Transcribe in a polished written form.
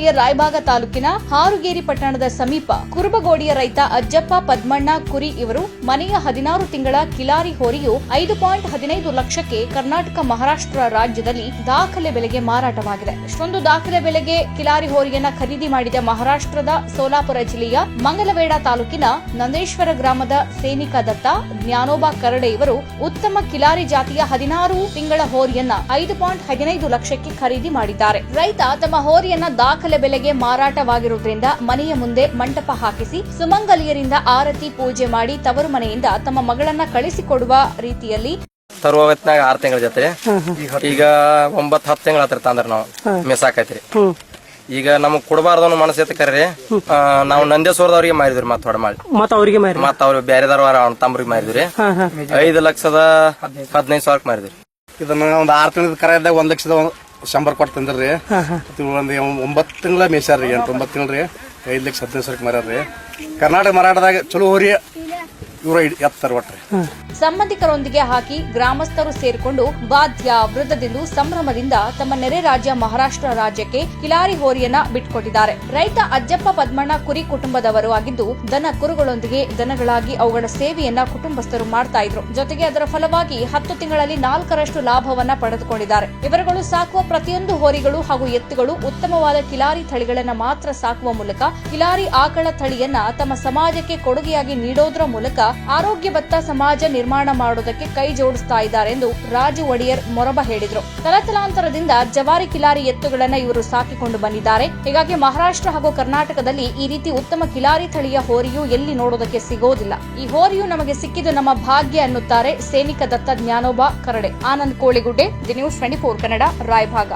ಜಿಲ್ಲೆಯ ರಾಯಭಾಗ ತಾಲೂಕಿನ ಹಾರುಗೇರಿ ಪಟ್ಟಣದ ಸಮೀಪ ಕುರುಬಗೋಡಿಯ ರೈತ ಅಜ್ಜಪ್ಪ ಪದ್ಮಣ್ಣ ಕುರಿ ಇವರು ಮನೆಯ 16 ತಿಂಗಳ ಕಿಲಾರಿ ಹೋರಿಯು 5.15 ಲಕ್ಷಕ್ಕೆ ಕರ್ನಾಟಕ ಮಹಾರಾಷ್ಟ್ರ ರಾಜ್ಯದಲ್ಲಿ ದಾಖಲೆ ಬೆಲೆಗೆ ಮಾರಾಟವಾಗಿದೆ. ಇಷ್ಟೊಂದು ದಾಖಲೆ ಬೆಲೆಗೆ ಕಿಲಾರಿ ಹೋರಿಯನ್ನ ಖರೀದಿ ಮಾಡಿದ ಮಹಾರಾಷ್ಟ್ರದ ಸೋಲಾಪುರ ಜಿಲ್ಲೆಯ ಮಂಗಲವೇಡ ತಾಲೂಕಿನ ನಂದೇಶ್ವರ ಗ್ರಾಮದ ಸೈನಿಕ ದತ್ತ ಜ್ಞಾನೋಬ ಕರಡೆ ಇವರು ಉತ್ತಮ ಕಿಲಾರಿ ಜಾತಿಯ 16 ತಿಂಗಳ ಹೋರಿಯನ್ನ 5.15 ಲಕ್ಷಕ್ಕೆ ಖರೀದಿ ಮಾಡಿದ್ದಾರೆ. ರೈತ ತಮ್ಮ ಹೋರಿಯನ್ನ ದಾಖಲೆ ಬೆಲೆಗೆ ಮಾರಾಟವಾಗಿರುವುದರಿಂದ ಮನೆಯ ಮುಂದೆ ಮಂಟಪ ಹಾಕಿಸಿ ಸುಮಂಗಲಿಯರಿಂದ ಆರತಿ ಪೂಜೆ ಮಾಡಿ ತವರು ಮನೆಯಿಂದ ತಮ್ಮ ಮಗಳನ್ನ ಕಳಿಸಿಕೊಡುವ ರೀತಿಯಲ್ಲಿ ತರುವ ಹೊತ್ನಾಗ 6 ತಿಂಗಳ ಜೊತೆ ಈಗ 9-10 ತಿಂಗಳ ಹತ್ರ ತಂದ್ರ ನಾವು ಮೆಸಾಕೈತ್ರಿ. ಈಗ ನಮಗ್ ಕೊಡಬಾರ್ದು ಮನಸ್ಸು ಎತ್ತಕರ್ರಿ ನಾವು ನಂದೇಶ್ವರದವ್ರಿಗೆ ಮಾರಿದ್ರಿ ಮತ್ತ ಹೊಡ ಮಾಡಿ ಮತ್ತ ಅವ್ರಿಗೆ ಬೇರೆದವ್ರ ತಮ್ಮರಿಗೆ ಮಾರಿದ್ರಿ 5,15,000 ಮಾರಿದ್ರಿ. ಇದನ್ನ ಒಂದ್ 6 ತಿಂಗಳ ಕರ ಇದ್ದಾಗ 1,100,000 ಕೊಟ್ಟು ತಂದ್ರಿ. ಒಂದ್ 9 ತಿಂಗಳ ಮೇಸಾರ್ರಿ 8-9 ತಿಂಗ್ರಿ 5,15,000 ಮಾರ್ಯಾರ್ರಿ. ಕರ್ನಾಟಕ ಮಾರಾಟದಾಗ ಚಲೋ ಹೋರಿ ಇವ್ರ ಎತ್ತಾರ ಒಟ್ರಿ. ಸಂಬಂಧಿಕರೊಂದಿಗೆ ಹಾಕಿ ಗ್ರಾಮಸ್ಥರು ಸೇರಿಕೊಂಡು ಬಾಧ್ಯ ವೃದ್ಧದಿಂದ ಸಂಭ್ರಮದಿಂದ ತಮ್ಮ ನೆರೆ ರಾಜ್ಯ ಮಹಾರಾಷ್ಟ್ರ ರಾಜ್ಯಕ್ಕೆ ಕಿಲಾರಿ ಹೋರಿಯನ್ನ ಬಿಟ್ಕೊಟ್ಟಿದ್ದಾರೆ. ರೈತ ಅಜ್ಜಪ್ಪ ಪದ್ಮಣ್ಣ ಕುರಿ ಕುಟುಂಬದವರು ಆಗಿದ್ದು ದನ ಕುರುಗಳೊಂದಿಗೆ ದನಗಳಾಗಿ ಅವುಗಳ ಸೇವೆಯನ್ನ ಕುಟುಂಬಸ್ಥರು ಮಾಡ್ತಾ ಇದ್ರು. ಜೊತೆಗೆ ಅದರ ಫಲವಾಗಿ 10 ತಿಂಗಳಲ್ಲಿ 4ರಷ್ಟು ಲಾಭವನ್ನ ಪಡೆದುಕೊಂಡಿದ್ದಾರೆ. ಇವರುಗಳು ಸಾಕುವ ಪ್ರತಿಯೊಂದು ಹೋರಿಗಳು ಹಾಗೂ ಎತ್ತುಗಳು ಉತ್ತಮವಾದ ಕಿಲಾರಿ ತಳಿಗಳನ್ನ ಮಾತ್ರ ಸಾಕುವ ಮೂಲಕ ಕಿಲಾರಿ ಆಕಳ ತಳಿಯನ್ನ ತಮ್ಮ ಸಮಾಜಕ್ಕೆ ಕೊಡುಗೆಯಾಗಿ ನೀಡೋದ್ರ ಮೂಲಕ ಆರೋಗ್ಯಬದ್ಧ ಸಮಾಜ ನಿರ್ಮಾಣ ಮಾಡುವುದಕ್ಕೆ ಕೈ ಜೋಡಿಸ್ತಾ ಇದ್ದಾರೆ ಎಂದು ರಾಜು ಒಡೆಯರ್ ಮೊರಬ ಹೇಳಿದರು. ತಲತಲಾಂತರದಿಂದ ಜವಾರಿ ಕಿಲಾರಿ ಎತ್ತುಗಳನ್ನ ಇವರು ಸಾಕಿಕೊಂಡು ಬಂದಿದ್ದಾರೆ. ಹೀಗಾಗಿ ಮಹಾರಾಷ್ಟ್ರ ಹಾಗೂ ಕರ್ನಾಟಕದಲ್ಲಿ ಈ ರೀತಿ ಉತ್ತಮ ಕಿಲಾರಿ ತಳಿಯ ಹೋರಿಯು ಎಲ್ಲಿ ನೋಡೋದಕ್ಕೆ ಸಿಗೋದಿಲ್ಲ. ಈ ಹೋರಿಯು ನಮಗೆ ಸಿಕ್ಕಿದ್ದು ನಮ್ಮ ಭಾಗ್ಯ ಅನ್ನುತ್ತಾರೆ ಸೈನಿಕ ದತ್ತ ಜ್ಞಾನೋಬ ಕರಡೆ. Anand Koligudde, the news 24 Kannada, Raybag.